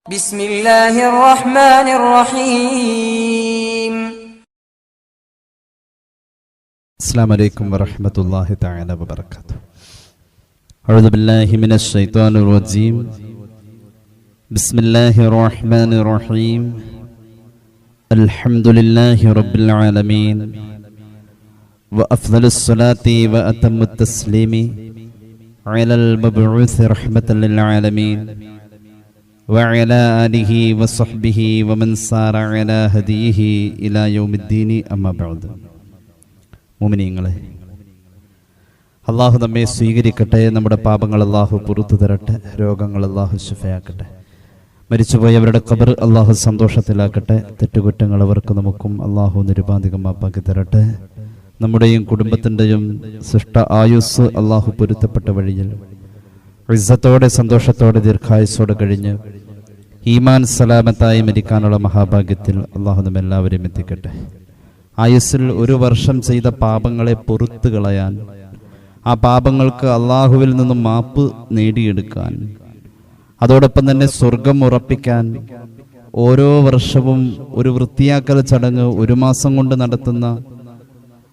بسم الله الرحمن الرحيم. السلام عليكم ورحمة الله تعالى وبركاته. أعوذ بالله من الشيطان الرجيم. بسم الله الرحمن الرحيم. الحمد لله رب العالمين وأفضل الصلاة وأتم التسليم على المبعوث رحمة للعالمين وعلى آله وصحبه ومن سار على هديه إلى يوم الدين أما بعد. മുഅ്മിനീങ്ങളെ, അള്ളാഹു നമ്മെ സ്വീകരിക്കട്ടെ. നമ്മുടെ പാപങ്ങൾ അള്ളാഹു പുറത്തു തരട്ടെ. രോഗങ്ങൾ അള്ളാഹു ശിഫയാക്കട്ടെ. മരിച്ചുപോയവരുടെ ഖബർ അള്ളാഹു സന്തോഷത്തിലാക്കട്ടെ. തെറ്റുകുറ്റങ്ങൾ അവർക്ക് നമുക്കും അള്ളാഹു നിരുപാധികം മാപ്പാക്കി തരട്ടെ. നമ്മുടെയും കുടുംബത്തിൻ്റെയും സൃഷ്ട ആയുസ് അള്ളാഹു പൊരുത്തപ്പെട്ട വഴിയിൽ ഇസ്സത്തോടെ സന്തോഷത്തോടെ ദീർഘായുസ്സോടെ കഴിഞ്ഞ് ഈമാൻ സലാമത്തായി മരിക്കാനുള്ള മഹാഭാഗ്യത്തിൽ അള്ളാഹു നമ്മെല്ലാവരെയും എത്തിക്കട്ടെ. ആയുസ്സിൽ ഒരു വർഷം ചെയ്ത പാപങ്ങളെ പൊറുത്തു കളയാൻ, ആ പാപങ്ങൾക്ക് അള്ളാഹുവിൽ നിന്നും മാപ്പ് നേടിയെടുക്കാൻ, അതോടൊപ്പം തന്നെ സ്വർഗം ഉറപ്പിക്കാൻ ഓരോ വർഷവും ഒരു വൃത്തിയാക്കൽ ചടങ്ങ് 1 മാസം കൊണ്ട് നടത്തുന്ന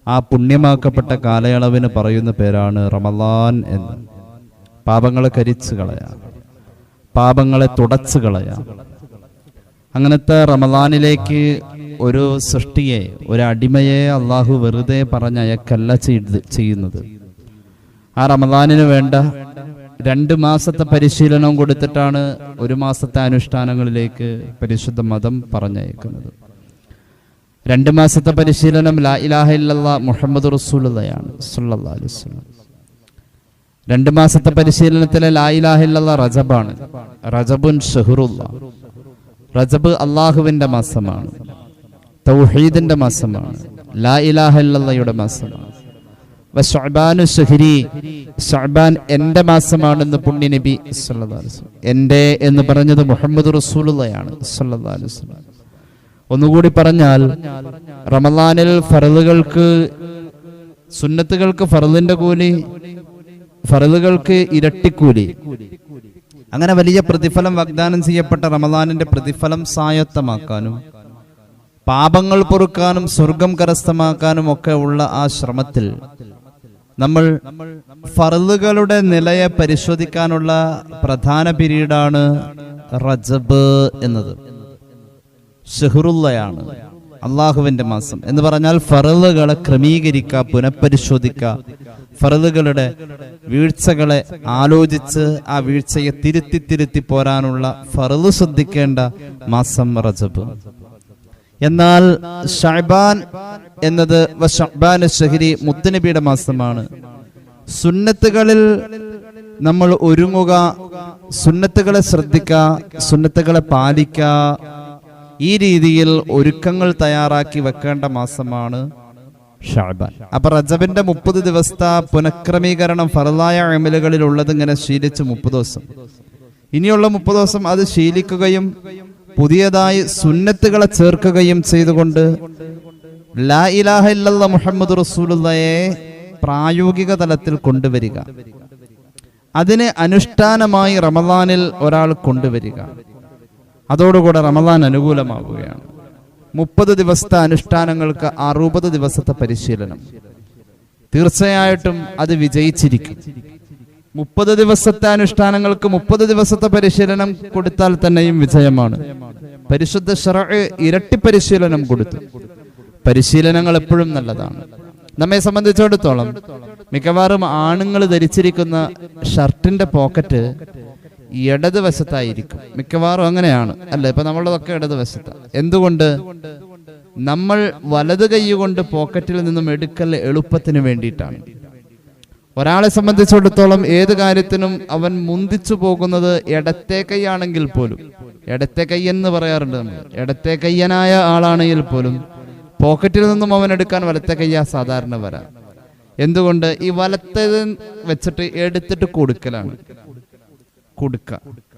ആ പുണ്യമാക്കപ്പെട്ട കാലയളവിന് പറയുന്ന പേരാണ് റമളാൻ എന്ന്. പാപങ്ങളെ കരിച്ചു കളയാം, പാപങ്ങളെ തുടച്ചു കളയാം. അങ്ങനത്തെ റമളാനിലേക്ക് ഒരു സൃഷ്ടിയെ, ഒരു അടിമയെ അള്ളാഹു വെറുതെ പറഞ്ഞയക്കല്ല ചെയ്യുന്നത്. ആ റമളാനിന് വേണ്ട 2 മാസത്തെ പരിശീലനം കൊടുത്തിട്ടാണ് 1 മാസത്തെ അനുഷ്ഠാനങ്ങളിലേക്ക് പരിശുദ്ധ മതം പറഞ്ഞയക്കുന്നത്. 2 മാസത്തെ പരിശീലനം ലാ ഇലാഹ ഇല്ലല്ലാഹ് മുഹമ്മദ് റസൂലുള്ളാഹിയാണ് സ്വല്ലല്ലാഹു അലൈഹി വസല്ലം. 2 മാസത്തെ പരിശീലനത്തിലെ ലാ ഇലാഹ ഇല്ലല്ലാഹ് റജബാണ്. റജബുൻ ഷഹ്റുല്ലാഹ്. റജബ് അള്ളാഹുവിന്റെ മാസമാണ്, തൗഹീദിന്റെ മാസമാണ്, ലാ ഇലാഹ ഇല്ലല്ലാഹയുടെ മാസമാണ്. വശഅബാനു ശഹ്രി, ശഅബാൻ എന്റെ മാസമാണെന്ന് പുണ്യ നബി സ്വല്ലല്ലാഹു അലൈഹി വസല്ലം. എന്റെ എന്ന് പറഞ്ഞത് മുഹമ്മദ് റസൂലുള്ളാഹിയാണ് സ്വല്ലല്ലാഹു അലൈഹി വസല്ലം. ഒന്നുകൂടി പറഞ്ഞാൽ, റമളാനിൽ ഫർളുകൾക്ക്, സുന്നത്തുകൾക്ക് ഫർളിന്റെ കൂലി, ഫർളുകൾക്ക് ഇരട്ടിക്കൂലി, അങ്ങനെ വലിയ പ്രതിഫലം വാഗ്ദാനം ചെയ്യപ്പെട്ട റമളാനിന്റെ പ്രതിഫലം സ്വായത്തമാക്കാനും പാപങ്ങൾ പൊറുക്കാനും സ്വർഗം കരസ്ഥമാക്കാനും ഒക്കെ ഉള്ള ആ ശ്രമത്തിൽ നമ്മൾ ഫർളുകളുടെ നിലയെ പരിശോധിക്കാനുള്ള പ്രധാന പീരീഡാണ് റജബ് എന്നത്. ഷഹ്റുള്ളയാണ്, അള്ളാഹുവിന്റെ മാസം എന്ന് പറഞ്ഞാൽ ഫർളുകളെ ക്രമീകരിക്കുക, പുനഃപരിശോധിക്കുക, ഫർളുകളുടെ വീഴ്ചകളെ ആലോചിച്ച് ആ വീഴ്ചയെ തിരുത്തി പോരാനുള്ള ഫർള് ശ്രദ്ധിക്കേണ്ട മാസം റജബ്. എന്നാൽ ശഅബാൻ എന്നത് വശഅബാൻ ശഹ്രി മുത്തുനബിയുടെ മാസമാണ്. സുന്നത്തുകളിൽ നമ്മൾ ഒരുങ്ങുക, സുന്നത്തുകളെ ശ്രദ്ധിക്കുക, സുന്നത്തുകളെ പാലിക്കുക, ഈ രീതിയിൽ ഒരുക്കങ്ങൾ തയ്യാറാക്കി വെക്കേണ്ട മാസമാണ് ശഅബാൻ. അപ്പൊ റജബിന്റെ 30 ദിവസത്തെ പുനഃക്രമീകരണം ഫർളായ അമലുകളിൽ ഉള്ളത് ഇങ്ങനെ ശീലിച്ച് 30 ദിവസം, ഇനിയുള്ള 30 ദിവസം അത് ശീലിക്കുകയും പുതിയതായി സുന്നത്തുകളെ ചേർക്കുകയും ചെയ്തുകൊണ്ട് ലാ ഇലാഹ ഇല്ലല്ലാഹ് മുഹമ്മദ് റസൂലുള്ളാഹിയെ പ്രായോഗിക തലത്തിൽ കൊണ്ടുവരിക, അതിന് അനുഷ്ഠാനമായി റമളാനിൽ ഒരാൾ കൊണ്ടുവരിക. അതോടുകൂടെ റമളാൻ അനുകൂലമാവുകയാണ്. 30 ദിവസത്തെ അനുഷ്ഠാനങ്ങൾക്ക് 60 ദിവസത്തെ പരിശീലനം, തീർച്ചയായിട്ടും അത് വിജയിച്ചിരിക്കും. 30 ദിവസത്തെ അനുഷ്ഠാനങ്ങൾക്ക് 30 ദിവസത്തെ പരിശീലനം കൊടുത്താൽ തന്നെയും വിജയമാണ്. പരിശുദ്ധ ശറഅ് ഇരട്ടി പരിശീലനം കൊടുത്തു. പരിശീലനങ്ങൾ എപ്പോഴും നല്ലതാണ്. നമ്മെ സംബന്ധിച്ചിടത്തോളം മിക്കവാറും ആണുങ്ങൾ ധരിച്ചിരിക്കുന്ന ഷർട്ടിന്റെ പോക്കറ്റ് ഇടതുവശത്തായിരിക്കും. മിക്കവാറും അങ്ങനെയാണ്, അല്ലെ? ഇപ്പൊ നമ്മളതൊക്കെ ഇടതുവശത്താണ്. എന്തുകൊണ്ട്? നമ്മൾ വലത് കൈ കൊണ്ട് പോക്കറ്റിൽ നിന്നും എടുക്കൽ എളുപ്പത്തിന് വേണ്ടിയിട്ടാണ്. ഒരാളെ സംബന്ധിച്ചിടത്തോളം ഏത് കാര്യത്തിനും അവൻ മുന്തിച്ചു പോകുന്നത് ഇടത്തെ കൈയാണെങ്കിൽ പോലും, ഇടത്തെ കൈ എന്ന് പറയാറുണ്ട് നമ്മൾ, ഇടത്തെ കയ്യനായ ആളാണെങ്കിൽ പോലും പോക്കറ്റിൽ നിന്നും അവൻ എടുക്കാൻ വലത്തെ കയ്യാ സാധാരണ വരാം. എന്തുകൊണ്ട്? ഈ വലത്തേത് വെച്ചിട്ട് എടുത്തിട്ട് കൊടുക്കലാണ്,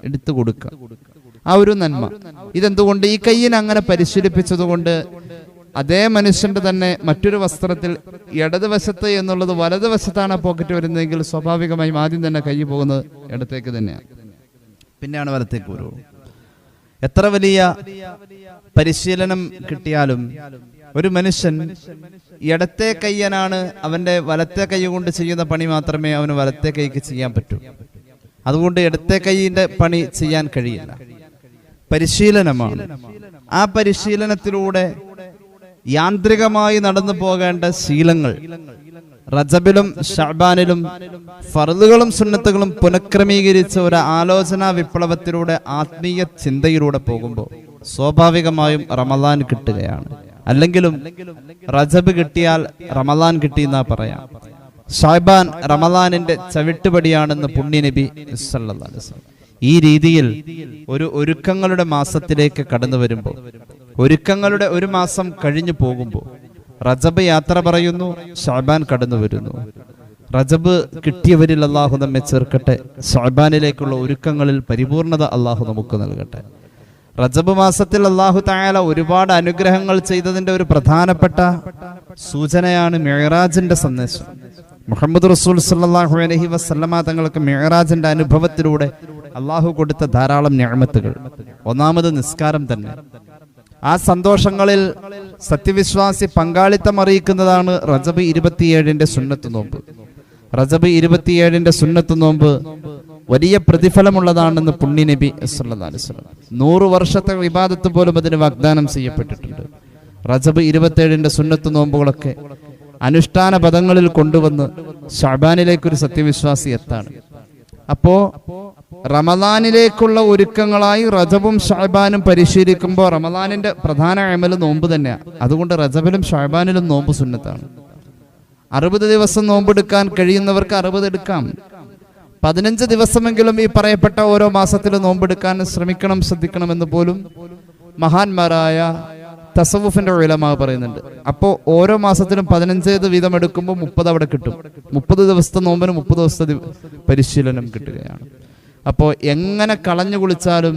എടുത്തു കൊടുക്ക, ആ ഒരു നന്മ. ഇതെന്തുകൊണ്ട്? ഈ കയ്യിനെ അങ്ങനെ പരിശീലിപ്പിച്ചത് കൊണ്ട് അതേ മനുഷ്യന്റെ തന്നെ മറ്റൊരു വസ്ത്രത്തിൽ ഇടതുവശത്ത് എന്നുള്ളത് വലതുവശത്താണ് ആ പോക്കറ്റ് വരുന്നതെങ്കിൽ സ്വാഭാവികമായും ആദ്യം തന്നെ കൈ പോകുന്നത് ഇടത്തേക്ക് തന്നെയാണ്, പിന്നെയാണ് വലത്തേക്ക് വരുള്ളൂ. എത്ര വലിയ പരിശീലനം കിട്ടിയാലും ഒരു മനുഷ്യൻ ഇടത്തെ കയ്യനാണ്, അവന്റെ വലത്തെ കൈ കൊണ്ട് ചെയ്യുന്ന പണി മാത്രമേ അവന് വലത്തെ കൈക്ക് ചെയ്യാൻ പറ്റൂ. അതുകൊണ്ട് ഇടത്തെ കൈയിന്റെ പണി ചെയ്യാൻ കഴിയില്ല. പരിശീലനമാണ്. ആ പരിശീലനത്തിലൂടെ യാന്ത്രികമായി നടന്നു പോകേണ്ട ശീലങ്ങൾ റജബിലും ശഅബാനിലും ഫർളുകളും സുന്നത്തുകളും പുനഃക്രമീകരിച്ച ഒരു ആലോചനാ വിപ്ലവത്തിലൂടെ ആത്മീയ ചിന്തയിലൂടെ പോകുമ്പോൾ സ്വാഭാവികമായും റമളാൻ കിട്ടുകയാണ്. അല്ലെങ്കിലും റജബ് കിട്ടിയാൽ റമളാൻ കിട്ടിയെന്നാ പറയാം. ശഅബാൻ റമളാനിന്റെ ചവിട്ടുപടിയാണെന്ന് പുണ്യനബി സല്ലല്ലാഹു അലൈഹി വസല്ലം. ഈ രീതിയിൽ ഒരുക്കങ്ങളുടെ മാസത്തിലേക്ക് കടന്നു വരുമ്പോൾ, ഒരുക്കങ്ങളുടെ ഒരു മാസം കഴിഞ്ഞു പോകുമ്പോൾ റജബ് യാത്ര പറയുന്നു, ശഅബാൻ കടന്നു വരുന്നു. റജബ് കിട്ടിയവരിൽ അള്ളാഹു നമ്മെ ചേർക്കട്ടെ. ശഅബാനിലേക്കുള്ള ഒരുക്കങ്ങളിൽ പരിപൂർണത അള്ളാഹു നമുക്ക് നൽകട്ടെ. റജബ് മാസത്തിൽ അള്ളാഹു തആല ഒരുപാട് അനുഗ്രഹങ്ങൾ ചെയ്തതിന്റെ ഒരു പ്രധാനപ്പെട്ട സൂചനയാണ് മിഅ്റാജിന്റെ സന്ദേശം. മുഹമ്മദ് റസൂൽ സല്ലല്ലാഹു അലൈഹി വസല്ലമ തങ്ങൾക്ക് മിഅ്റാജിന്റെ അനുഭവത്തിലൂടെ അള്ളാഹു കൊടുത്ത ധാരാളം നിഅമത്തുകൾ. ഒന്നാമത് നിസ്കാരം തന്നെ. ആ സന്തോഷങ്ങളിൽ സത്യവിശ്വാസി പങ്കാളിത്തം അറിയിക്കുന്നതാണ് റജബ് 27-ന്റെ സുന്നത്ത് നോമ്പ്. റജബ് 27-ന്റെ സുന്നത്ത് നോമ്പ് വലിയ പ്രതിഫലമുള്ളതാണെന്ന് പുണ്യനബി സല്ലല്ലാഹു അലൈഹി വസല്ലം. 100 വർഷത്തെ ഇബാദത്ത് പോലും അതിന് വാഗ്ദാനം ചെയ്യപ്പെട്ടിട്ടുണ്ട്. റജബ് 27-ന്റെ സുന്നത്ത് നോമ്പുകളൊക്കെ അനുഷ്ഠാന പദങ്ങളിൽ കൊണ്ടുവന്ന് ശഅബാനിലേക്കൊരു സത്യവിശ്വാസി എത്താണ്. അപ്പോ റമളാനിലേക്കുള്ള ഒരുക്കങ്ങളായി റജബും ശഅബാനും പരിശീലിക്കുമ്പോൾ റമളാനിന്റെ പ്രധാന അമല് നോമ്പ് തന്നെയാണ്. അതുകൊണ്ട് റജബിലും ശഅബാനിലും നോമ്പ് സുന്നത്താണ്. 60 ദിവസം നോമ്പെടുക്കാൻ കഴിയുന്നവർക്ക് 60 എടുക്കാം. 15 ദിവസമെങ്കിലും ഈ പറയപ്പെട്ട ഓരോ മാസത്തിലും നോമ്പെടുക്കാൻ ശ്രമിക്കണം, ശ്രദ്ധിക്കണമെന്ന് പോലും മഹാന്മാരായ തസവുഫിന്റെ ഉലമാ പറയുന്നുണ്ട്. അപ്പോൾ ഓരോ മാസത്തിലും 15 വീതം എടുക്കുമ്പോൾ 30 അവിടെ കിട്ടും. 30 ദിവസത്തെ നോമ്പിന് 30 ദിവസത്തെ പരിശീലനം കിട്ടുകയാണ്. അപ്പോൾ എങ്ങനെ കളഞ്ഞു കുളിച്ചാലും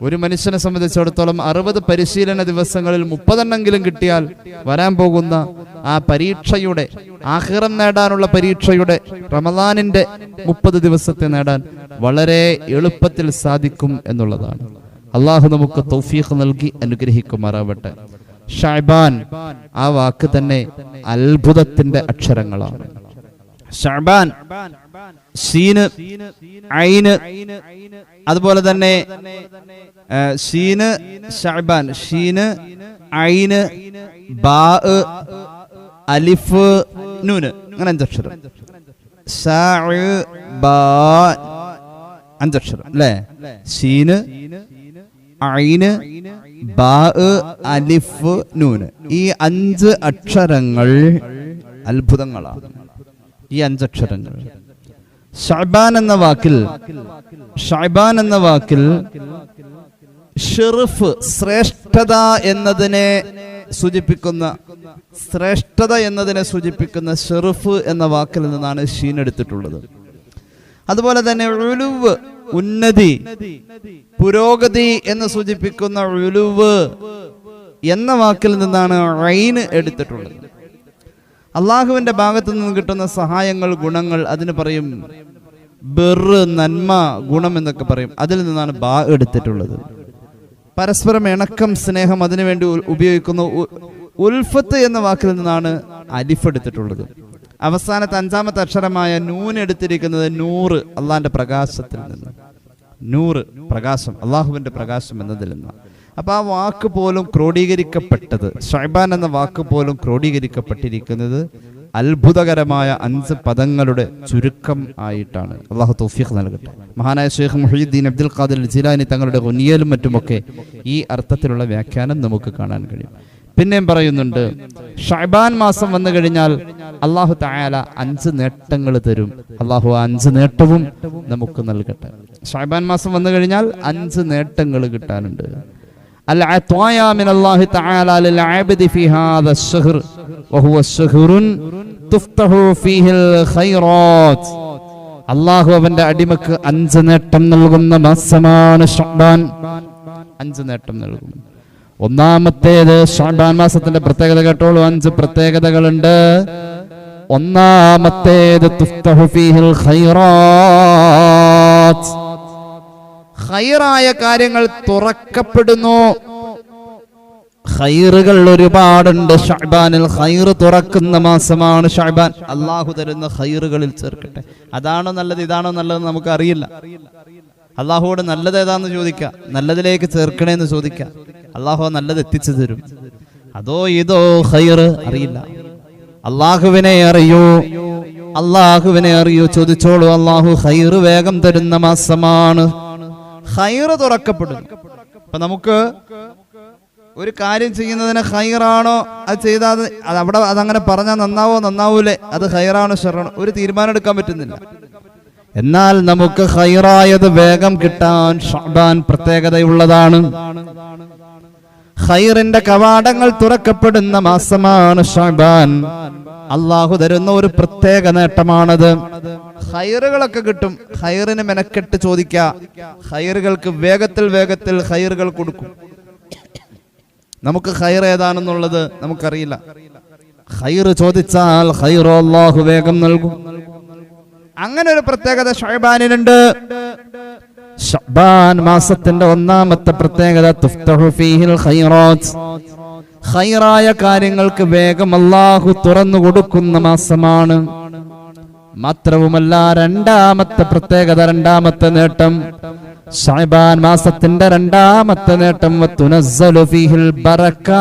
ഒരു മനുഷ്യനെ സംബന്ധിച്ചിടത്തോളം 60 പരിശീലന ദിവസങ്ങളിൽ 30 കിട്ടിയാൽ വരാൻ പോകുന്ന ആ പരീക്ഷയുടെ, ആഖിറം നേടാനുള്ള പരീക്ഷയുടെ റമളാനിന്റെ 30 ദിവസത്തെ നേടാൻ വളരെ എളുപ്പത്തിൽ സാധിക്കും എന്നുള്ളതാണ്. അള്ളാഹു നമുക്ക് തൗഫീഖ് നൽകി അനുഗ്രഹിക്കുമാറാവട്ടെ. ശഅബാൻ, ആ വാക്ക് തന്നെ അത്ഭുതത്തിന്റെ അക്ഷരങ്ങളാണ്. ശഅബാൻ, ഷീന്, ഐന്, അതുപോലെ തന്നെ ഷീന് ശഅബാൻ, ഷീന്, ഐന്, ബാ, അലിഫ്, നൂന്, അങ്ങനെ 5 അക്ഷരം. ശഅബാൻ 5 അക്ഷരം അല്ലേ? ഷീന്, ഐന്, ബാ, അലിഫ്, നൂന്. ഈ 5 അക്ഷരങ്ങൾ അത്ഭുതങ്ങളാണ്. ഈ 5 അക്ഷരങ്ങൾ ശഅബാൻ എന്ന വാക്കിൽ ഷറഫ്, ശ്രേഷ്ഠത എന്നതിനെ സൂചിപ്പിക്കുന്ന ഷറഫ് എന്ന വാക്കിൽ നിന്നാണ് ഷീൻ എടുത്തിട്ടുള്ളത്. അതുപോലെ തന്നെ ഉലുവ്, ഉന്നതി, പുരോഗതി എന്ന് സൂചിപ്പിക്കുന്ന ഉലുവ് എന്ന വാക്കിൽ നിന്നാണ് ഐന് എടുത്തിട്ടുള്ളത്. അള്ളാഹുവിന്റെ ഭാഗത്തു നിന്ന് കിട്ടുന്ന സഹായങ്ങൾ, ഗുണങ്ങൾ, അതിന് പറയും ബിർറ്, നന്മ, ഗുണം എന്നൊക്കെ പറയും. അതിൽ നിന്നാണ് ബാ എടുത്തിട്ടുള്ളത്. പരസ്പരം ഇണക്കം, സ്നേഹം, അതിനുവേണ്ടി ഉപയോഗിക്കുന്ന ഉൽഫത്ത് എന്ന വാക്കിൽ നിന്നാണ് അലിഫ് എടുത്തിട്ടുള്ളത്. അവസാനത്തെ 5ാമത്തെ അക്ഷരമായ നൂൻ എടുത്തിരിക്കുന്നത് നൂറ്, അള്ളാഹിന്റെ പ്രകാശത്തിൽ നിന്ന്. നൂറ്, പ്രകാശം, അള്ളാഹുവിന്റെ പ്രകാശം എന്നതിൽ നിന്ന്. അപ്പൊ ആ വാക്ക് പോലും ക്രോഡീകരിക്കപ്പെട്ടത്, ശഅബാൻ എന്ന വാക്ക് പോലും ക്രോഡീകരിക്കപ്പെട്ടിരിക്കുന്നത് അത്ഭുതകരമായ 5 പദങ്ങളുടെ ചുരുക്കം ആയിട്ടാണ്. അള്ളാഹു തൗഫീഖ് നൽകട്ടെ. മഹാനായ ശൈഖ് മുഹ്യിദ്ദീൻ അബ്ദുൽ ഖാദിർ ജിലാനി തങ്ങളുടെ ഗുനിയലും മറ്റുമൊക്കെ ഈ അർത്ഥത്തിലുള്ള വ്യാഖ്യാനം നമുക്ക് കാണാൻ കഴിയും. പിന്നെയും പറയുന്നുണ്ട്, ശഅബാൻ മാസം വന്നു കഴിഞ്ഞാൽ അള്ളാഹു തആല 5 നേട്ടങ്ങൾ തരും. അള്ളാഹു 5 നേട്ടവും നമുക്ക് നൽകട്ടെ. ശഅബാൻ മാസം വന്നു കഴിഞ്ഞാൽ 5 നേട്ടങ്ങൾ കിട്ടാനുണ്ട്. العطايا من الله تعالى للعبد في هذا الشهر وهو الشهر تفتح فيه الخيرات. അള്ളാഹു അവന്റെ അടിമക്ക് 5 നേട്ടം നൽകുന്ന മാസമാണ് ശഅബാൻ. 5 നേട്ടം നൽകും. ഒന്നാമത്തേത്, ശഅബാൻ മാസത്തിന്റെ പ്രത്യേകത കേട്ടോളൂ. 5 പ്രത്യേകതകളുണ്ട്. ഒന്നാമത്തേത് തുഫ്തഹു ഫീഹിൽ ഖൈറാത്ത്. ഖൈറായ കാര്യങ്ങൾ തുറക്കപ്പെടുന്നു. ഖൈറുകൾ ഒരുപാടുണ്ട്. ഷഅബാനിൽ ഖൈർ തുറക്കുന്ന മാസമാണ് ഷഅബാൻ. അള്ളാഹു തരുന്ന ഖൈറുകളിൽ ചേർക്കട്ടെ. അതാണോ നല്ലത്, ഇതാണോ നല്ലത് നമുക്ക് അറിയില്ല. അള്ളാഹുവോട് നല്ലത് ഏതാന്ന് ചോദിക്കാം, നല്ലതിലേക്ക് ചേർക്കണേന്ന് ചോദിക്കാം. അള്ളാഹു നല്ലത് എത്തിച്ചു തരും. അതോ ഇതോ ഖൈർ അറിയില്ല. അള്ളാഹുവിനെ അറിയൂ, അള്ളാഹുവിനെ അറിയൂ. ചോദിച്ചോളൂ. അള്ളാഹു ഖൈർ വേഗം തരുന്ന മാസമാണ്. ഖൈർ തുറക്കപ്പെടുന്നു. അപ്പൊ നമുക്ക് ഒരു കാര്യം ചെയ്യുന്നതിന് ഖൈറാണോ അത് ചെയ്താൽ അവിടെ അതങ്ങനെ പറഞ്ഞാൽ നന്നാവൂലേ, അത് ഖൈറാണോ ശർറാണോ ഒരു തീരുമാനം എടുക്കാൻ പറ്റുന്നില്ല. എന്നാൽ നമുക്ക് ഖൈറായത് വേഗം കിട്ടാൻ ഷഅബാൻ പ്രത്യേകതയുള്ളതാണ്. ഖൈറിന്റെ കവാടങ്ങൾ തുറക്കപ്പെടുന്ന മാസമാണ് ഷഅബാൻ. അള്ളാഹു തരുന്ന ഒരു പ്രത്യേക നേട്ടമാണത്. ഖൈറുകളൊക്കെ കിട്ടും. ഖൈറിന് മെനക്കെട്ട് ചോദിക്കുക. ഖൈറുകൾക്ക് വേഗത്തിൽ ഖൈറുകൾ കൊടുക്കും. നമുക്ക് ഖൈർ ഏതാണെന്നുള്ളത് നമുക്കറിയില്ല. ഖൈർ ചോദിച്ചാൽ ഖൈർ അല്ലാഹു വേഗം നൽകും. അങ്ങനെ ഒരു പ്രത്യേകത ഷഅബാനിനുണ്ട്. ഷഅബാൻ മാസത്തിന്റെ ഒന്നാമത്തെ പ്രത്യേകത തുഫ്തഹു ഫീഹിൽ ഖൈറാത്ത്. ഖൈറായ കാര്യങ്ങൾക്ക് വേഗം അല്ലാഹു തുറന്നു കൊടുക്കുന്ന മാസമാണ്. മാത്രവുമല്ല, രണ്ടാമത്തെ പ്രത്യേകത, രണ്ടാമത്തെ നേട്ടം, ശഅബാൻ മാസത്തിന്റെ രണ്ടാമത്തെ നേട്ടം വതുനസ്സലു ഫീഹിൽ ബറകാത്ത്.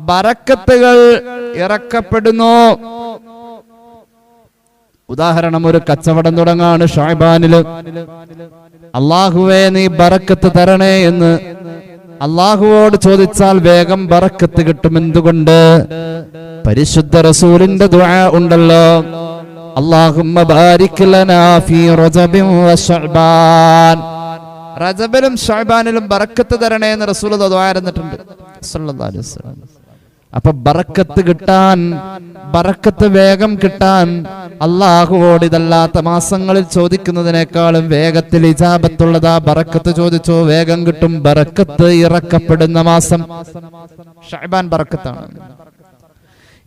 ബറക്കത്തുകൾ ഇറക്കപ്പെടുന്നു. ഉദാഹരണം, ഒരു കച്ചവടം തുടങ്ങാണ് ഷഅബാനില്. അല്ലാഹുവേ നീ ബറക്കത്ത് തരണേ എന്ന് അല്ലാഹുവോട് ചോദിച്ചാൽ വേഗം ബറക്കത്ത് കിട്ടും. എന്തുകൊണ്ട്? പരിശുദ്ധ റസൂലിന്റെ ദുആ ഉണ്ടല്ലോ, അല്ലാഹുമ്മ ബാരിക് ലനാ ഫീ റജബിൻ വശഅബാൻ. റജബിലും ശഅബാനിലും ബറക്കത്ത് തരണേ എന്ന് റസൂൽ ദുആ ചെയ്തിട്ടുണ്ട് സല്ലല്ലാഹു അലൈഹി വസല്ലം. അപ്പൊ ബറക്കത്ത് കിട്ടാൻ, ബറക്കത്ത് വേഗം കിട്ടാൻ അല്ലാഹുവോട് ഇതല്ലാത്ത മാസങ്ങളിൽ ചോദിക്കുന്നതിനേക്കാളും വേഗത്തിൽ ഇജാബത്തുള്ളതാ. ബറക്കത്ത് ചോദിച്ചോ വേഗം കിട്ടും. ബറക്കത്ത് ഇറക്കപ്പെടുന്ന മാസം ശഅബാൻ ബറക്കത്താണ്.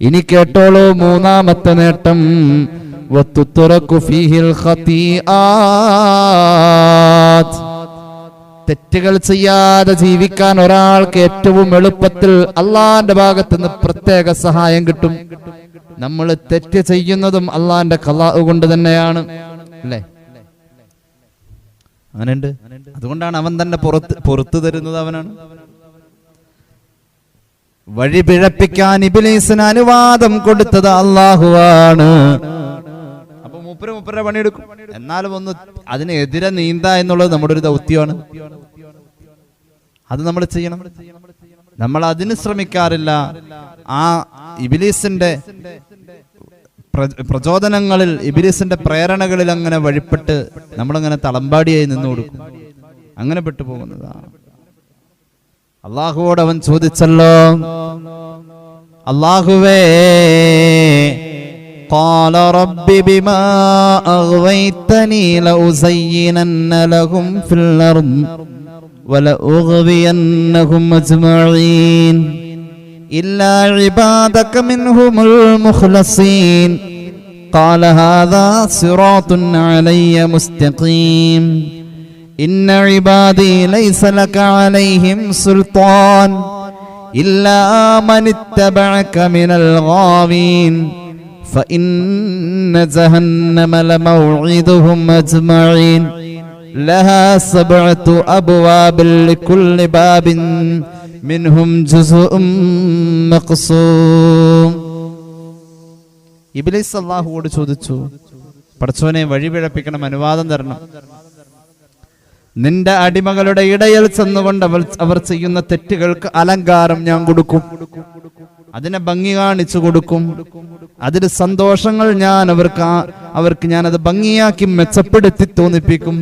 ഇനി കേട്ടോളൂ മൂന്നാമത്തെ നേട്ടം, വതുതുറകു ഫീഹിൽ ഖതീആത്ത്. തെറ്റുകൾ ചെയ്യാതെ ജീവിക്കാൻ ഒരാൾക്ക് ഏറ്റവും എളുപ്പത്തിൽ അള്ളാന്റെ ഭാഗത്ത് നിന്ന് പ്രത്യേക സഹായം കിട്ടും. നമ്മൾ തെറ്റ് ചെയ്യുന്നതും അള്ളാന്റെ ഖലാ കൊണ്ട് തന്നെയാണ്, അല്ലേ? അങ്ങനെയുണ്ട്. അതുകൊണ്ടാണ് അവൻ തന്നെ പുറത്തു തരുന്നത്. അവനാണ് വഴി പിഴപ്പിക്കാൻ ഇബ്ലീസിന് അനുവാദം കൊടുത്തത് അള്ളാഹുവാണ്. അപ്പൊ മൂപ്പരെ പണിയെടുക്കും. എന്നാലും ഒന്ന് അതിനെതിരെ നീന്ത എന്നുള്ളത് നമ്മുടെ ഒരു ദൗത്യമാണ്. അത് നമ്മൾ ചെയ്യണം. നമ്മൾ അതിന് ശ്രമിക്കാറില്ല. ആ ഇബ്ലീസിന്റെ പ്രചോദനങ്ങളിൽ, ഇബ്ലീസിന്റെ പ്രേരണകളിൽ അങ്ങനെ വഴിപ്പെട്ട് നമ്മളങ്ങനെ തളമ്പാടിയായി നിന്നു കൊടുക്കും. അങ്ങനെ പെട്ടുപോകുന്നതാണ്. അള്ളാഹുവോട് അവൻ ചോദിച്ചല്ലോ, അള്ളാഹുവേ قال رب بما أغويتني لأزينن لهم في الأرض ولأغوينهم أجمعين إلا عبادك منهم المخلصين قال هذا صراط علي مستقيم إن عبادي ليس لك عليهم سلطان إلا من اتبعك من الغاوين فإن جهنم لموعدهم أجمعين لها 7 أبواب لكل باب منهم جزء مقسوم. ഇബ്ലീസ് അല്ലാഹുവോട് ചോദിച്ചു, പടച്ചോനെ വഴി പിഴപ്പിക്കണം, അനുവാദം തരണം. നിന്റെ അടിമകളുടെ ഇടയിൽ ചെന്നുകൊണ്ട് അവർ ചെയ്യുന്ന തെറ്റുകൾക്ക് അലങ്കാരം ഞാൻ കൊടുക്കും, അതിനെ ഭംഗി കാണിച്ചു കൊടുക്കും, അതിന് സന്തോഷങ്ങൾ ഞാൻ അവർക്ക് ഞാൻ അത് ഭംഗിയാക്കി മെച്ചപ്പെടുത്തി തോന്നിപ്പിക്കും,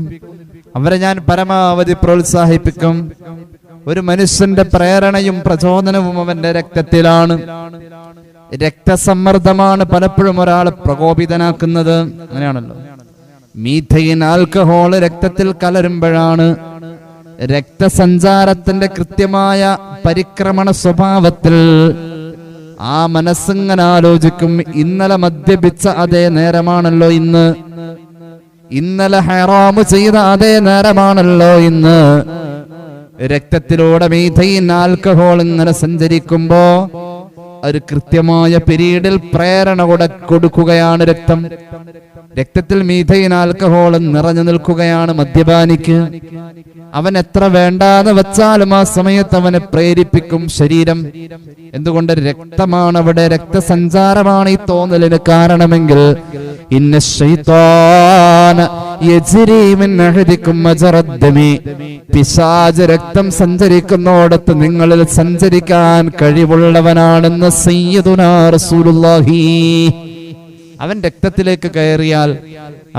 അവരെ ഞാൻ പരമാവധി പ്രോത്സാഹിപ്പിക്കും. ഒരു മനുഷ്യന്റെ പ്രേരണയും പ്രചോദനവും അവന്റെ രക്തത്തിലാണ്. രക്തസമ്മർദ്ദമാണ് പലപ്പോഴും ഒരാളെ പ്രകോപിതനാക്കുന്നത്. അങ്ങനെയാണല്ലോ, മീഥൈൻ ആൽക്കഹോൾ രക്തത്തിൽ കലരുമ്പോഴാണ് രക്തസഞ്ചാരത്തിന്റെ കൃത്യമായ പരിക്രമണ സ്വഭാവത്തിൽ ആ മനസ്സിങ്ങനെ ആലോചിക്കും, ഇന്നലെ മദ്യപിച്ച അതേ നേരമാണല്ലോ ഇന്ന്, ഇന്നലെ ഹറാമ് ചെയ്ത അതേ നേരമാണല്ലോ ഇന്ന്. രക്തത്തിലൂടെ മീഥൈൻ ആൽക്കഹോൾ ഇങ്ങനെ സഞ്ചരിക്കുമ്പോ ഒരു കൃത്യമായ പീരീഡിൽ പ്രേരണ കൊടുക്കുകയാണ് രക്തം. രക്തത്തിൽ മീഥൈൻ ആൽക്കഹോൾ നിറഞ്ഞു നിൽക്കുകയാണ് മദ്യപാനിക്ക്. അവൻ എത്ര വേണ്ടാന്ന് വെച്ചാലും ആ സമയത്ത് അവനെ പ്രേരിപ്പിക്കും ശരീരം. എന്തുകൊണ്ട്? രക്തമാണ് അവിടെ, രക്തസഞ്ചാരമാണ് ഈ തോന്നലിന് കാരണമെങ്കിൽ. ഇന്ന ശൈത്താന യജ്രി മിൻ അഹദികും മജറദ്ദമി, പിശാച് രക്തം സഞ്ചരിക്കുന്നോടത്ത് നിങ്ങളിൽ സഞ്ചരിക്കാൻ കഴിവുള്ളവനാണെന്ന് സയ്യിദുനാ റസൂലുള്ളാഹി. അവൻ രക്തത്തിലേക്ക് കയറിയാൽ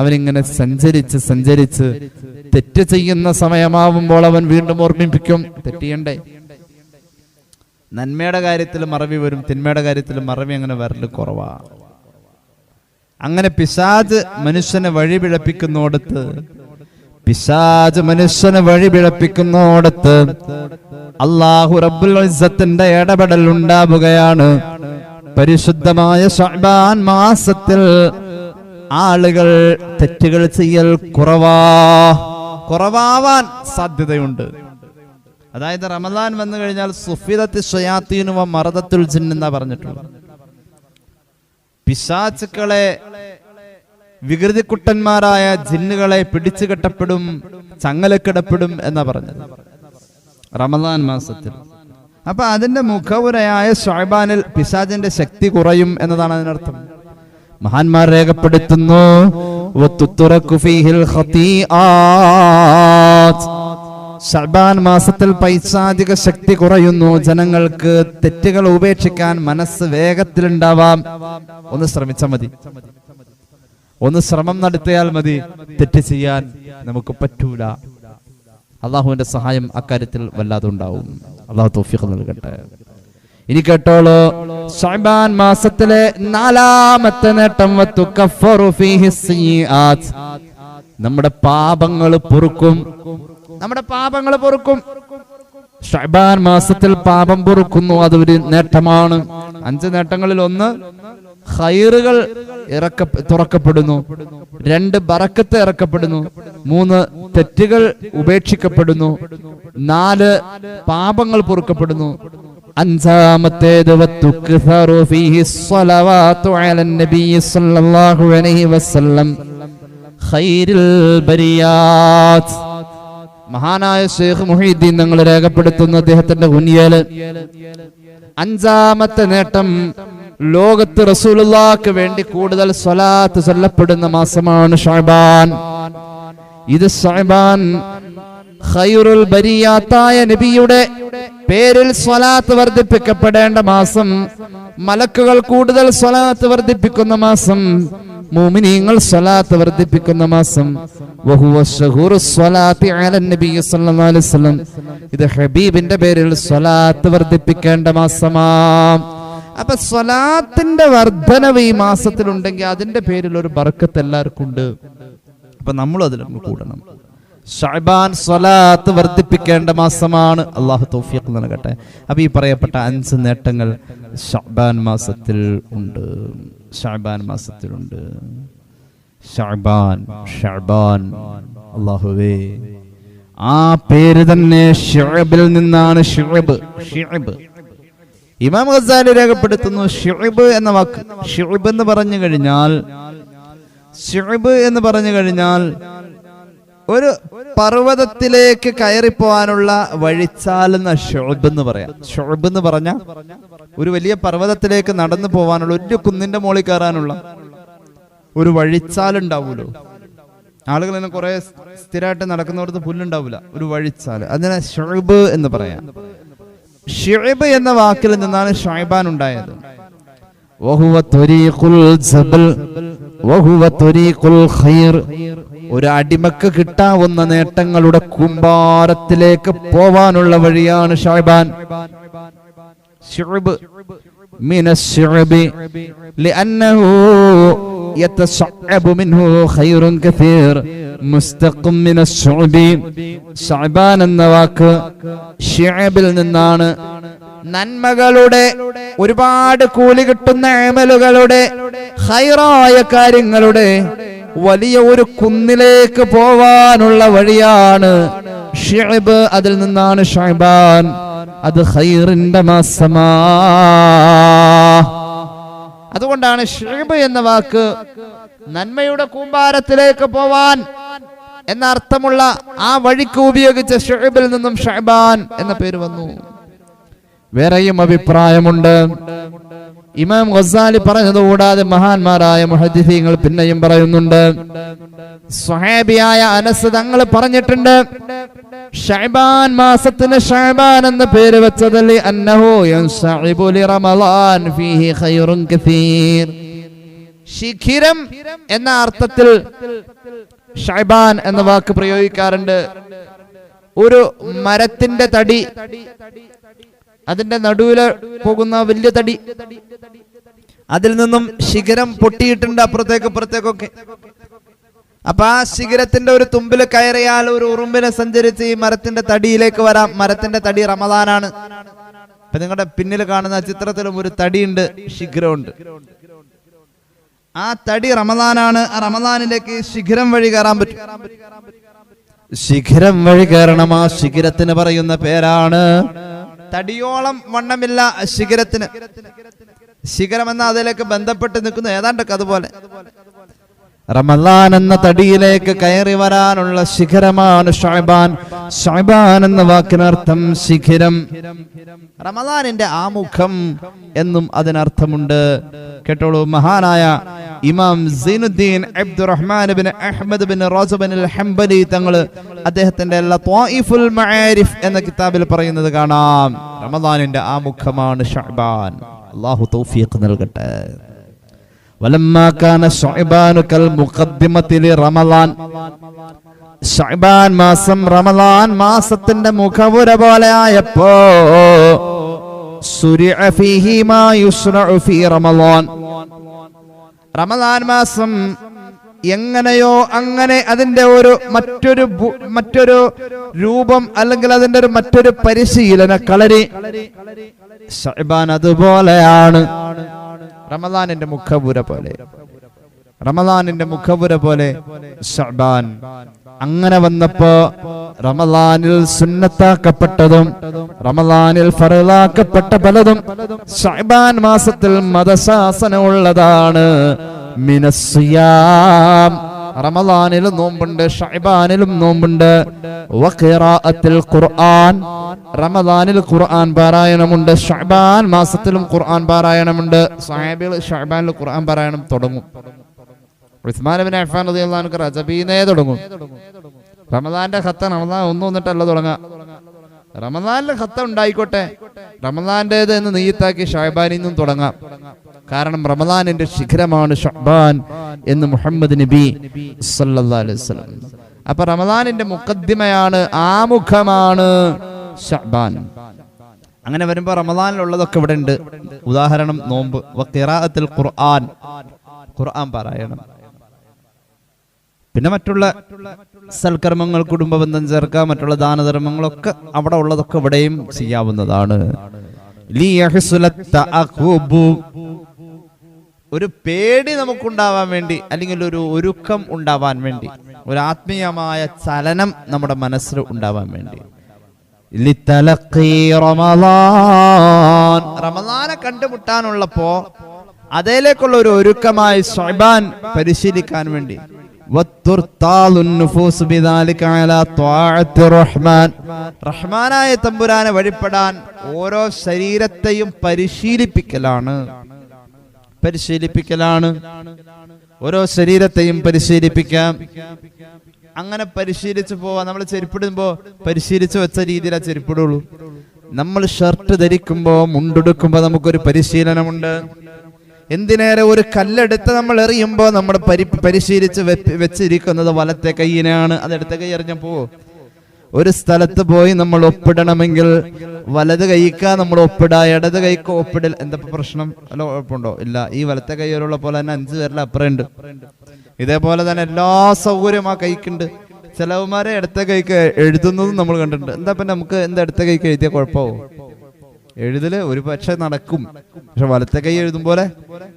അവനിങ്ങനെ സഞ്ചരിച്ച് സഞ്ചരിച്ച് തെറ്റ് ചെയ്യുന്ന സമയമാവുമ്പോൾ അവൻ വീണ്ടും ഓർമ്മിപ്പിക്കും, തെറ്റിയണ്ടേ. നന്മയുടെ കാര്യത്തിൽ മറവി വരും, തിന്മയുടെ കാര്യത്തിൽ മറവി അങ്ങനെ വരല് കുറവാ. അങ്ങനെ പിശാച് മനുഷ്യനെ വഴിപിഴപ്പിക്കുന്നോടത്ത് അല്ലാഹു റബ്ബുൽ ഇസ്സത്തിന്റെ ഇടപെടൽ ഉണ്ടാവുകയാണ്. പരിശുദ്ധമായ ശഅബാൻ മാസത്തിൽ ആളുകൾ തെറ്റുകൾ ചെയ്യൽ കുറവാവാൻ സാധ്യതയുണ്ട്. അതായത് റമദാൻ വന്നു കഴിഞ്ഞാൽ സുഫിദത്ത് ശയാത്തീനു വ മറദത്തുൽ ജിൻ എന്നാ പറഞ്ഞിട്ടുള്ളത്. പിശാചുക്കളെ, വികൃതിക്കുട്ടന്മാരായ ജിന്നുകളെ പിടിച്ചു കെട്ടപ്പെടും, ചങ്ങലക്കിടപ്പെടും എന്നാ പറഞ്ഞത് റമദാൻ മാസത്തിൽ. അപ്പൊ അതിന്റെ മുഖവുരയായ ശഅബാനിൽ പിശാചിന്റെ ശക്തി കുറയും എന്നതാണ് അതിനർത്ഥം. മഹാന്മാർ രേഖപ്പെടുത്തുന്നു, ശഅബാൻ മാസത്തിൽ പൈശാചിക ശക്തി കുറയുന്നു. ജനങ്ങൾക്ക് തെറ്റുകൾ ഉപേക്ഷിക്കാൻ മനസ്സ് വേഗത്തിലുണ്ടാവാം. ഒന്ന് ശ്രമിച്ചാൽ മതി, ഒന്ന് ശ്രമം നടത്തിയാൽ മതി. തെറ്റ് ചെയ്യാൻ നമുക്ക് പറ്റൂല. അള്ളാഹുവിന്റെ സഹായം അക്കാര്യത്തിൽ വല്ലാതെ ഉണ്ടാവും. അള്ളാഹു തൗഫീഖ് നൽകട്ടെ. ഇനി കേട്ടോളൂ, ശഅബാൻ മാസത്തിലെ 4ാമത്തെ നേട്ടം നമ്മുടെ പാപങ്ങൾ പൊറുക്കും. ശഅബാൻ മാസത്തിൽ പാപം പൊറുക്കുന്നു, അതൊരു നേട്ടമാണ്. 5 നേട്ടങ്ങളിൽ ഒന്ന് ഖൈറുകൾ തുറക്കപ്പെടുന്നു, 2 ബറക്കത്ത് ഇറക്കപ്പെടുന്നു, 3 തെറ്റുകൾ ഉപേക്ഷിക്കപ്പെടുന്നു, 4 പാപങ്ങൾ പൊറുക്കപ്പെടുന്നു. 5ാമത്തേത് മഹാനായ ശൈഖ് മുഹീദ്ദീൻ തങ്ങൾ രേഖപ്പെടുത്തുന്ന അദ്ദേഹത്തിന്റെ ഉന്നിയല് 5ാമത്തെ നേട്ടം ലോകത്ത് റസൂലുള്ളാഹിക്ക് വേണ്ടി കൂടുതൽ സ്വലാത്ത് ചൊല്ലപ്പെടുന്ന മാസമാണ് ശഅബാൻ. ഇത് ശഅബാൻ ഖൈറുൽ ബരിയാത്തായ നബിയുടെ പേരിൽ സ്വലാത്ത് വർദ്ധിപ്പിക്കപ്പെടേണ്ട മാസം, മലക്കുകൾ കൂടുതൽ സ്വലാത്ത് വർദ്ധിപ്പിക്കുന്ന മാസം, മുഅ്മിനീങ്ങൾ സ്വലാത്ത് വർദ്ധിപ്പിക്കുന്ന മാസം. വഹുവ ശഹൂറുസ് സ്വലാത്തി അലൻ നബി സല്ലല്ലാഹു അലൈഹി വസല്ലം. ഇത് ഹബീബിന്റെ പേരിൽ സ്വലാത്ത് വർദ്ധിപ്പിക്കേണ്ട മാസമാണ്. അപ്പൊ സ്വലാത്തിന്റെ വർധനവ് ഈ മാസത്തിലുണ്ടെങ്കിൽ അതിന്റെ പേരിൽ ഒരു ബർക്കത്ത് എല്ലാവർക്കും ഉണ്ട്. അപ്പൊ നമ്മൾ അതിലൊന്ന് കൂടണം. ശഅബാൻ സ്വലാത്ത് വർദ്ധിപ്പിക്കേണ്ട മാസമാണ്. അള്ളാഹു തൗഫീഖ് നൽകട്ടെ. അപ്പൊ ഈ പറയപ്പെട്ട 5 നേട്ടങ്ങൾ ശഅബാൻ മാസത്തിൽ ഉണ്ട്. ശഅബാൻ അല്ലാഹുവേ, ആ പേര് തന്നെ ശുഅബിൽ നിന്നാണ്. ശുഅബ് ഇമാം ഗസാലി രേഖപ്പെടുത്തുന്നു, ശുഅബ് എന്ന വാക്ക്, ശുഅബ് എന്ന് പറഞ്ഞു കഴിഞ്ഞാൽ ഒരു പർവ്വതത്തിലേക്ക് കയറിപ്പോവാനുള്ള വഴിച്ചാലെന്ന ശുഅബ് എന്ന് പറയാം. ശുഅബ് എന്ന് പറഞ്ഞ ഒരു വലിയ പർവ്വതത്തിലേക്ക് നടന്നു പോവാനുള്ള, ഒരു കുന്നിന്റെ മുകളിൽ കയറാനുള്ള ഒരു വഴിച്ചാലുണ്ടാവൂലോ. ആളുകൾ തന്നെ കുറെ സ്ഥിരമായിട്ട് നടക്കുന്നവർക്ക് പുല്ലുണ്ടാവില്ല, ഒരു വഴിച്ചാല്, അതിനെ ശുഅബ് എന്ന് പറയാം. ശുഅബ് എന്ന വാക്കിൽ നിന്നാണ് ശഅബാൻ ഉണ്ടായത്. ഒരു അടിമക്ക് കിട്ടാവുന്ന നേട്ടങ്ങളുടെ കൂമ്പാരത്തിലേക്ക് പോവാനുള്ള വഴിയാണ് ശഅബാൻ. ശുഅബ് മിനശ്ശുഅബി ലിഅന്നഹു യതശഅബു മിൻഹു ഖൈറുൻ കസീർ മുസ്തഖം മിനശ്ശുഅബി. ശഅബാൻ എന്ന വാക്ക് ശുഅബിൽ നിന്നാണ്. നന്മകളുടെ, ഒരുപാട് കൂലി കിട്ടുന്ന അമലുകളുടെ, ഖൈറായ കാര്യങ്ങളുടെ വലിയ ഒരു കുന്നിലേക്ക് പോവാനുള്ള വഴിയാണ് ഷിഅബ്. അതിൽ നിന്നാണ് ശഅബാൻ. അത് ഖൈറിന്റെ മാസമാ. അതുകൊണ്ടാണ് ഷിഅബ് എന്ന വാക്ക് നന്മയുടെ കൂമ്പാരത്തിലേക്ക് പോവാൻ എന്ന അർത്ഥമുള്ള ആ വഴിക്ക് ഉപയോഗിച്ച ഷിഅബിൽ നിന്നും ശഅബാൻ എന്ന പേര് വന്നു. വേറെയും അഭിപ്രായമുണ്ട്. ഇമാം ഗസാലി പറഞ്ഞത് കൂടാതെ മഹാന്മാരായ മുഹദ്ദിസീങ്ങൾ പിന്നെയും പറയുന്നുണ്ട്. സ്വഹാബിയായ അനസ് തങ്ങൾ പറഞ്ഞിട്ടുണ്ട്, ശഅബാൻ മാസത്തിന് ശഅബാൻ എന്ന പേര് വെച്ചത് അന്നഹു യൻസഇബു ലിറമളാൻ ഫീഹി ഖൈറുൻ കസീർ. ശിഖിരം എന്ന അർത്ഥത്തിൽ ശഅബാൻ എന്ന വാക്ക് പ്രയോഗിക്കാറുണ്ട്. ഒരു മരത്തിന്റെ തടി, അതിന്റെ നടുവില് പോകുന്ന വലിയ തടി, അതിൽ നിന്നും ശിഖരം പൊട്ടിയിട്ടുണ്ട് അപ്പുറത്തേക്കൊക്കെ. അപ്പൊ ആ ശിഖരത്തിന്റെ ഒരു തുമ്പില് കയറിയാൽ ഒരു ഉറുമ്പിനെ സഞ്ചരിച്ച് ഈ മരത്തിന്റെ തടിയിലേക്ക് വരാം. മരത്തിന്റെ തടി റമദാനാണ്. ഇപ്പൊ നിങ്ങളുടെ പിന്നിൽ കാണുന്ന ചിത്രത്തിലും ഒരു തടിയുണ്ട്, ശിഖരമുണ്ട്. ആ തടി റമദാനാണ്. ആ റമദാനിലേക്ക് ശിഖരം വഴി കയറാൻ പറ്റും. ശിഖരം വഴി കയറണം. ആ ശിഖരത്തിന് പറയുന്ന പേരാണ്, തടിയോളം വണ്ണമില്ല ശിഖരത്തിന്. ശിഖരം എന്ന അതിലേക്ക് ബന്ധപ്പെട്ട് നിൽക്കുന്നു, ഏതാണ്ടൊക്കെ അതുപോലെ. റമദാൻ എന്ന തടിയിലേക്ക് കയറി വരാനുള്ള ശിഖരമാണ് ശഅബാൻ. ശഅബാൻ എന്ന വാക്കിനർത്ഥം ശിഖരം. റമദാനിന്റെ ആമുഖം എന്നും അതിനർത്ഥമുണ്ട്. കേട്ടോളൂ, മഹാനായ ഇമാം Zainuddin Abdurrahman bin Ahmad bin Rajab al Hanbali തങ്ങൾ അദ്ദേഹത്തിന്റെ ലത്വായിഫുൽ മആരിഫ് എന്ന കിതാബിൽ പറയുന്നത് കാണാം, റമദാനിന്റെ ആമുഖമാണ് ശഅബാൻ. അല്ലാഹു തൗഫീഖ് നൽകട്ടെ. വലമ്മാ കാന ശഅബാൻ കൽ മുഖദ്ദിമത്തി ലിറമളാൻ. ശഅബാൻ മാസം റമളാൻ മാസത്തിന്റെ മുഖവുര പോലെ ആയപ്പോ സുരിഅ ഫീഹി മാ യുസ്റഉ ഫീ റമളാൻ. റമളാൻ മാസം എങ്ങനെയോ അങ്ങനെ അതിന്റെ ഒരു മറ്റൊരു രൂപം അല്ലെങ്കിൽ അതിന്റെ ഒരു മറ്റൊരു പരിശീലന കളരി ശഅബാൻ അതുപോലെയാണ്. റമളാനിന്റെ മുഖവുര പോലെ, റമളാനിന്റെ മുഖവുര പോലെ ശഅബാൻ. അങ്ങനെ വന്നപ്പോ റമളാനിൽ സുന്നത്താക്കപ്പെട്ടതും റമളാനിൽ ഫർളാക്കപ്പെട്ട പലതും ശഅബാൻ മാസത്തിൽ മതശാസനമുള്ളതാണ്. മിനസ്സിയാം, റമളാനിൽ നോമ്പുണ്ട്, ശഅബാനിലും നോമ്പുണ്ട്. വഖിറാഅത്തുൽ ഖുർആൻ, റമളാനിൽ ഖുർആൻ പാരായണമുണ്ട്, ശഅബാൻ മാസത്തിലും ഖുർആൻ പാരായണമുണ്ട്. സ്വഹാബികൾ ശഅബാനിൽ ഖുർആൻ പാരായണം തുടങ്ങും. ഉസ്മാൻ ഇബ്നു അഫ്ഫാൻ റളിയല്ലാഹു അൻഹു റജബീനേ തുടങ്ങും. റമളാന്റെ ഖത്ത റമളാൻ ഒന്നിട്ടല്ല തുടങ്ങുക. റമളാനിലെ ഖത്ത ഉണ്ടായിക്കോട്ടെ, റമളാന്റേത് എന്ന് നിയ്യത്താക്കി ശഅബാനിൽ നിന്നും തുടങ്ങാം. കാരണം റമളാനിന്റെ ശിഖരമാണ് ശഅബാൻ എന്ന് മുഹമ്മദ് നബി സല്ലല്ലാഹു അലൈഹി വസല്ലം. അപ്പൊ റമളാനിന്റെ മുഖദ്ദിമയാണ്, ആമുഖമാണ് ശഅബാൻ. അങ്ങനെ വരുമ്പോ റമളാനിലുള്ളതൊക്കെ ഇവിടെ ഉണ്ട്. ഉദാഹരണം നോമ്പ്, വഖിറാഅത്തുൽ ഖുർആൻ, ഖുർആൻ പാരായണം. പിന്നെ മറ്റുള്ള സൽക്കർമ്മങ്ങൾ, കുടുംബബന്ധം ചേർക്കുക, മറ്റുള്ള ദാനധർമ്മങ്ങളൊക്കെ അവിടെ ഉള്ളതൊക്കെ ഇവിടെയും ചെയ്യാവുന്നതാണ്. ഒരു പേടി നമുക്കുണ്ടാവാൻ വേണ്ടി, അല്ലെങ്കിൽ ഒരു ഒരുക്കം ഉണ്ടാവാൻ വേണ്ടി, ഒരു ആത്മീയമായ ചലനം നമ്മുടെ മനസ്സിൽ ഉണ്ടാവാൻ വേണ്ടി. റമളാനെ കണ്ടുമുട്ടാനുള്ളപ്പോ അതിലേക്കുള്ള ഒരു ഒരുക്കമായി ശഅബാൻ പരിശീലിക്കാൻ വേണ്ടി. റഹ്മാനായ തമ്പുരാനെ വഴിപ്പെടാൻ ഓരോ ശരീരത്തെയും പരിശീലിപ്പിക്കലാണ്. ഓരോ ശരീരത്തെയും പരിശീലിപ്പിക്കാം. അങ്ങനെ പരിശീലിച്ചു പോവാ. നമ്മൾ ചെരുപ്പിടുമ്പോ പരിശീലിച്ചു വെച്ച രീതിയിലാ ചെരുപ്പിടുള്ളൂ. നമ്മൾ ഷർട്ട് ധരിക്കുമ്പോ, മുണ്ടെടുക്കുമ്പോ നമുക്കൊരു പരിശീലനമുണ്ട്. എന്തിനേറെ ഒരു കല്ലെടുത്ത് നമ്മൾ എറിയുമ്പോൾ നമ്മൾ പരിശീലിച്ച് വെച്ചിരിക്കുന്നത് വലത്തെ കൈയിനാണ്. അത് ഇടത്തെ കൈ എറിഞ്ഞപ്പോ ഒരു സ്ഥലത്ത് പോയി നമ്മൾ ഒപ്പിടണമെങ്കിൽ വലത് കൈക്കാ നമ്മൾ ഒപ്പിടാ, ഇടത് കൈക്ക് ഒപ്പിടൽ. എന്താ പ്രശ്നം? അല്ല, കുഴപ്പമുണ്ടോ? ഇല്ല. ഈ വലത്തെ കൈയിലുള്ള പോലെ തന്നെ 5 പേരിൽ അപ്പുറമുണ്ട്. ഇതേപോലെ തന്നെ എല്ലാ സൗകര്യവും ആ കൈക്കുണ്ട്. ചിലവന്മാരെ ഇടത്തെ കൈക്ക് എഴുതുന്നതും നമ്മൾ കണ്ടിട്ടുണ്ട്. എന്താ പിന്നെ നമുക്ക് എന്താ ഇടത്തെ കൈക്ക് എഴുതിയ കുഴപ്പമാവും? എഴുതല് ഒരു പക്ഷെ നടക്കും, പക്ഷെ വലത്തെ കൈ എഴുതും പോലെ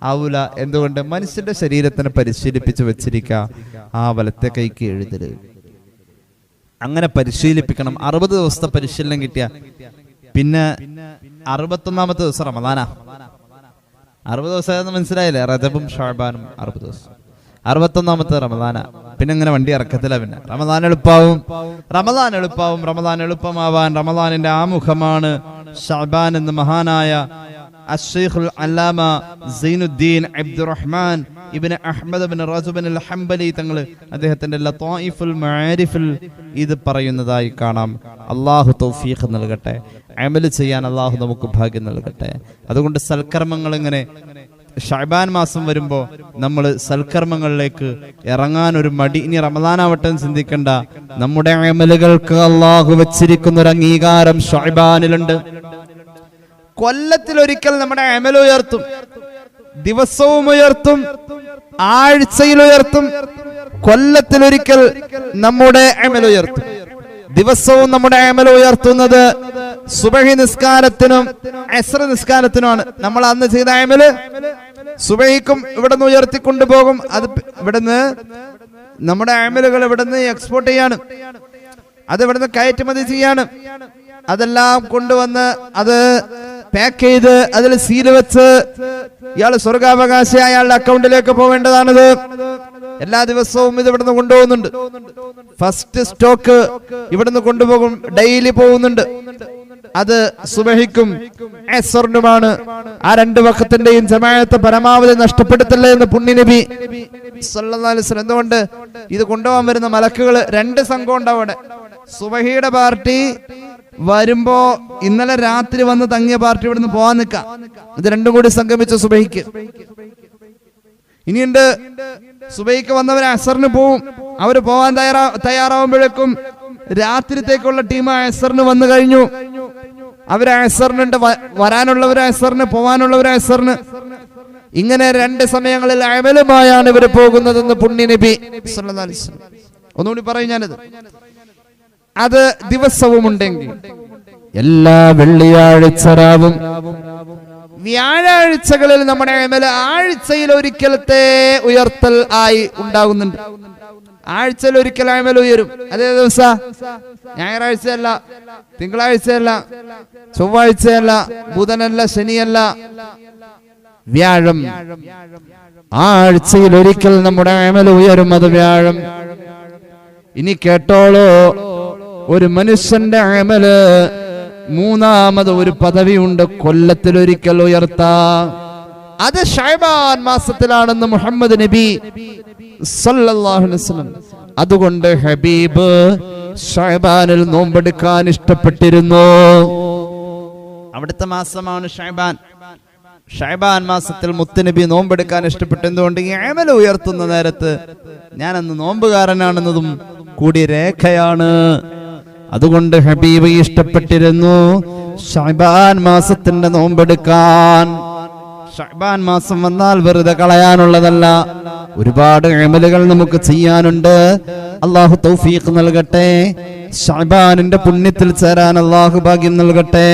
ആവൂല. എന്തുകൊണ്ട്? മനുഷ്യന്റെ ശരീരത്തിനെ പരിശീലിപ്പിച്ച് വെച്ചിരിക്കുക ആ വലത്തെ കൈക്ക് എഴുതല്. അങ്ങനെ പരിശീലിപ്പിക്കണം. 60 ദിവസത്തെ പരിശീലനം കിട്ടിയ പിന്നെ 61ാമത്തെ ദിവസം റമദാനാ. 60 ദിവസം മനസ്സിലായില്ലേ? റജബും ഷഅബാനും 60 ദിവസം. 61ാമത്തെ റമദാന. പിന്നെ ഇങ്ങനെ വണ്ടി ഇറക്കത്തില്ല. പിന്നെ റമദാൻ എളുപ്പാവും. റമദാൻ എളുപ്പമാവാൻ റമദാനിന്റെ ആമുഖമാണ് ഷഅബാൻ എന്ന് മഹാനായ അശ്ശൈഖുൽ അല്ലാമ സൈനുദ്ദീൻ അബ്ദുറഹ്മാൻ ഇബ്നു അഹ്മദ് ഇബ്നു റജബ് അൽ ഹംബലി തങ്ങൾ അദ്ദേഹത്തിന്റെ ലതായിഫുൽ മആരിഫിൽ ഇത് പറയുന്നതായി കാണാം. അല്ലാഹു തൗഫീഖ് നൽകട്ടെ. അമൽ ചെയ്യാൻ അല്ലാഹു നമുക്ക് ഭാഗ്യം നൽകട്ടെ. അതുകൊണ്ട് സൽക്കർമ്മങ്ങൾ ഇങ്ങനെ ഷഅബാൻ മാസം വരുമ്പോൾ നമ്മൾ സൽക്കർമ്മങ്ങളിലേക്ക് ഇറങ്ങാൻ ഒരു മടി. ഇനി റമദാനാവട്ടെ ചിന്തിക്കണ്ട. നമ്മുടെ അമലുകൾക്ക് അല്ലാഹു വെച്ചിരിക്കുന്ന ഒരു അംഗീകാരം ഷഅബാനിലുണ്ട്. കൊല്ലത്തിലൊരിക്കൽ നമ്മുടെ അമൽ ഉയർത്തും, ദിവസവും ഉയർത്തും, ആഴ്ചയിൽ ഉയർത്തും. കൊല്ലത്തിലൊരിക്കൽ നമ്മുടെ അമൽ ഉയർത്തും. ദിവസവും നമ്മുടെ അമൽ ഉയർത്തുന്നത് സുബഹി നിസ്കാരത്തിനും അസ്ർ നിസ്കാരത്തിനുമാണ്. നമ്മൾ അന്ന് ചെയ്ത അമല് സുബഹിക്കും ഇവിടുന്ന് ഉയർത്തിക്കൊണ്ടുപോകും. അത് ഇവിടുന്ന് നമ്മുടെ അമലുകൾ ഇവിടുന്ന് എക്സ്പോർട്ട് ചെയ്യാണ്, അത് ഇവിടുന്ന് കയറ്റുമതി ചെയ്യാണ്. അതെല്ലാം കൊണ്ടുവന്ന് അത് പാക്ക് ചെയ്ത് അതിൽ സീൽ വെച്ച് ഇയാൾ സ്വർഗാവകാശി അയാളുടെ അക്കൗണ്ടിലേക്ക് പോവേണ്ടതാണിത്. എല്ലാ ദിവസവും ഇത് ഇവിടുന്ന് കൊണ്ടുപോകുന്നുണ്ട്. ഫസ്റ്റ് സ്റ്റോക്ക് ഇവിടുന്ന് കൊണ്ടുപോകും, ഡെയിലി പോകുന്നുണ്ട്. അത് സുബഹിക്കും അസ്റിനുമാണ്. ആ 2 വഖത്തിന്റെയും ജമാഅത്ത് പരമാവധി നഷ്ടപ്പെടുത്തല്ലേ എന്ന് പുണ്യനബി സല്ലല്ലാഹു അലൈഹി വസല്ലം. എന്തുകൊണ്ട്? ഇത് കൊണ്ടുപോകാൻ വരുന്ന മലക്കുകൾ 2 സംഘം ഉണ്ടാവും അവിടെ. സുബഹിയുടെ പാർട്ടി വരുമ്പോ ഇന്നലെ രാത്രി വന്ന് തങ്ങിയ പാർട്ടി ഇവിടുന്ന് പോവാൻ നിൽക്കാം. ഇത് 2 കൂടി സംഗമിച്ച സുബഹിക്ക്. ഇനിയുണ്ട് സുബഹിക്ക് വന്നവർ അസ്റിന് പോവും. അവര് പോവാൻ തയ്യാറാവുമ്പോഴേക്കും രാത്രിത്തേക്കുള്ള ടീം അസ്റിന് വന്നു കഴിഞ്ഞു. അവര് അസ്റിനുണ്ട്, വരാനുള്ളവർ അസ്റിന്, പോവാനുള്ളവർ അസ്റിന്. ഇങ്ങനെ 2 സമയങ്ങളിൽ അമലുമായാണ് ഇവര് പോകുന്നതെന്ന് പുണ്യനബി സല്ലല്ലാഹു അലൈഹി വസല്ലം. ഒന്നുകൂടി പറയും ഞാനത്. അത് ദിവസവും ഉണ്ടെങ്കിൽ എല്ലാ വെള്ളിയാഴ്ച രാവും വ്യാഴാഴ്ചകളിൽ നമ്മുടെ അമല് ആഴ്ചയിൽ ഒരിക്കലത്തെ ഉയർത്തൽ ആയി ഉണ്ടാകുന്നുണ്ട്. ആഴ്ചയിൽ ഒരിക്കൽ അമൽ ഉയരും. അതേ ദിവസ ഞായറാഴ്ചയല്ല, തിങ്കളാഴ്ചയല്ല, ചൊവ്വാഴ്ചയല്ല, ബുധനല്ല, ശനിയല്ല, വ്യാഴം. ആഴ്ചയിൽ ഒരിക്കൽ നമ്മുടെ അമൽ ഉയരും. അത് വ്യാഴം. ഇനി കേട്ടോളൂ, ഒരു മനുഷ്യന്റെ അമല് 3ാമത് ഒരു പദവിയുണ്ട്, കൊല്ലത്തിലൊരിക്കൽ ഉയർത്താം. അത് ശഅബാൻ മാസത്തിലാണെന്ന് മുഹമ്മദ് നബി സല്ലല്ലാഹു അലൈഹി വസല്ലം. അതുകൊണ്ട് ഹബീബ് ശഅബാനിൽ നോമ്പെടുക്കാൻ ഇഷ്ടപ്പെട്ടിരുന്നു. അവിടുത്തെ മാസമാണ് ശഅബാൻ. ശഅബാൻ മാസത്തിൽ മുത്തുനബി നോമ്പെടുക്കാൻ ഇഷ്ടപ്പെട്ടു. എന്തുകൊണ്ട്? ഈ അമൽ ഉയർത്തുന്ന നേരത്ത് ഞാൻ അന്ന് നോമ്പുകാരനാണെന്നതും കൂടി രേഖയാണ്. അതുകൊണ്ട് ഹബീബ് ഇഷ്ടപ്പെട്ടിരുന്നു ശഅബാൻ മാസത്തിന്റെ നോമ്പെടുക്കാൻ. ശഅബാൻ മാസം വന്നാൽ വെറുതെ കളയാനുള്ളതല്ല, ഒരുപാട് അമലുകൾ നമുക്ക് ചെയ്യാനുണ്ട്. അല്ലാഹു തൗഫീഖ് നൽകട്ടെ. ശഅബാനിന്റെ പുണ്യത്തിൽ ചേരാൻ അല്ലാഹു ഭാഗ്യം നൽകട്ടെ.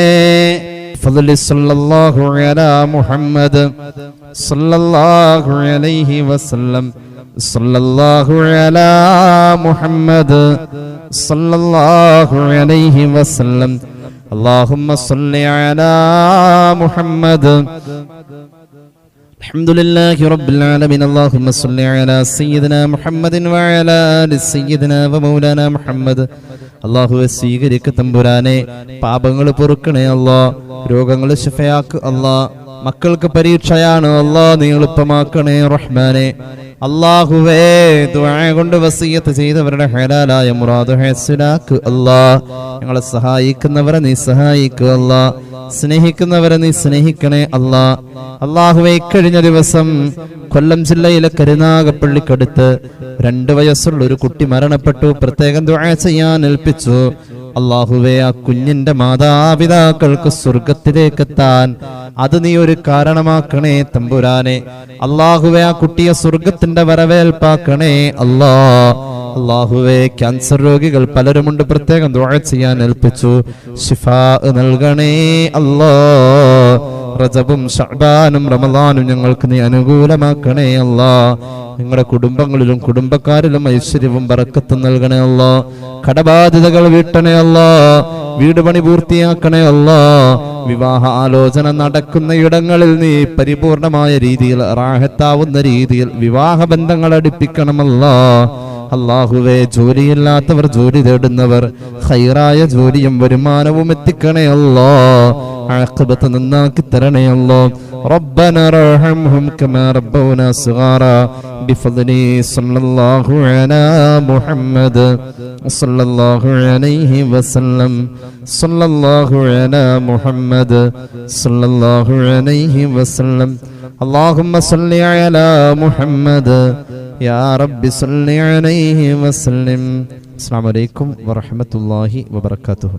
ഫളി സല്ലല്ലാഹു അലാ മുഹമ്മദ് സല്ലല്ലാഹു അലൈഹി വസല്ലം. സല്ലല്ലാഹു അലാ മുഹമ്മദ് സല്ലല്ലാഹു അലൈഹി വസല്ലം. اللهم صل على محمد. الحمد لله رب العالمين. اللهم صل على سيدنا محمد وعلى آل سيدنا ومولانا محمد. അല്ലാഹുവേ സ്വീകരിക്ക തമ്പുരാനെ. പാപങ്ങൾ പൊറുക്കണേ അല്ലാ, രോഗങ്ങൾ ശിഫയാക്ക് അല്ലാ, മക്കൾക്ക് പരീക്ഷയാണ് അല്ലാ, നീ എളുപ്പമാക്കണേ റഹ്മാനെ. അല്ലാഹുവേ ദുആ കൊണ്ട് വസിയത്ത് ചെയ്തവരുടെ ഹലാലായ മുറാദ് ഹസ്സനാക്ക് അല്ലാ. ഞങ്ങളെ സഹായിക്കുന്നവരെ നീ സഹായിക്കുക അല്ലാ, സ്നേഹിക്കുന്നവരെ നീ സ്നേഹിക്കണേ അല്ലാ. അല്ലാഹുവേ കഴിഞ്ഞ ദിവസം കൊല്ലം ജില്ലയിലെ കരുനാഗപ്പള്ളിക്കടുത്ത് 2 വയസ്സുള്ള ഒരു കുട്ടി മരണപ്പെട്ടു. പ്രത്യേകം ദുആ ചെയ്യാൻ ഏൽപ്പിച്ചു. അല്ലാഹുവേ ആ കുഞ്ഞിന്റെ മാതാപിതാക്കൾക്ക് സ്വർഗത്തിലേക്ക് എത്താൻ അത് നീ ഒരു കാരണമാക്കണേ തമ്പുരാനെ. അല്ലാഹുവേ ആ കുട്ടിയെ സ്വർഗത്തിന്റെ വരവേൽപ്പാക്കണേ അല്ലാ. അല്ലാഹുവേ ക്യാൻസർ രോഗികൾ പലരുമുണ്ട്, പ്രത്യേകം ദുആ ചെയ്യാൻ ഏൽപ്പിച്ചു. ശിഫാ നൽകണേ അല്ലാ. റജബും ശഅബാനും റമളാനും ഞങ്ങൾക്ക് നീ അനുകൂലമാക്കണേ അല്ലാ. നിങ്ങളുടെ കുടുംബങ്ങളിലും കുടുംബക്കാരിലും ഐശ്വര്യവും ബറക്കത്തും നൽകണേ അല്ലാ. കടബാധ്യതകൾ വീട്ടണേ അല്ലാ. വീട് പണി പൂർത്തിയാക്കണേ അല്ലാ. വിവാഹ ആലോചന നടക്കുന്ന ഇടങ്ങളിൽ നീ പരിപൂർണമായ രീതിയിൽ റാഹത്താവുന്ന രീതിയിൽ വിവാഹ ബന്ധങ്ങൾ അടുപ്പിക്കണമല്ലാ. അല്ലാഹുവേ ജോലിയില്ലാത്തവർ ജോലി തേടുന്നവർ ഖൈറായ ജോലിയും വരുമാനവും എത്തിക്കണേ അല്ലാ. ആഖിബത്ത് നന്നാക്കി തരണേ അല്ലാ. ربنا ارحمهم كما ربونا صغارا بفضل صلى الله على محمد صلى الله عليه وسلم صلى الله على محمد صلى الله عليه وسلم اللهم صل على محمد يا رب صل عليه وسلم. السلام عليكم ورحمة الله وبركاته.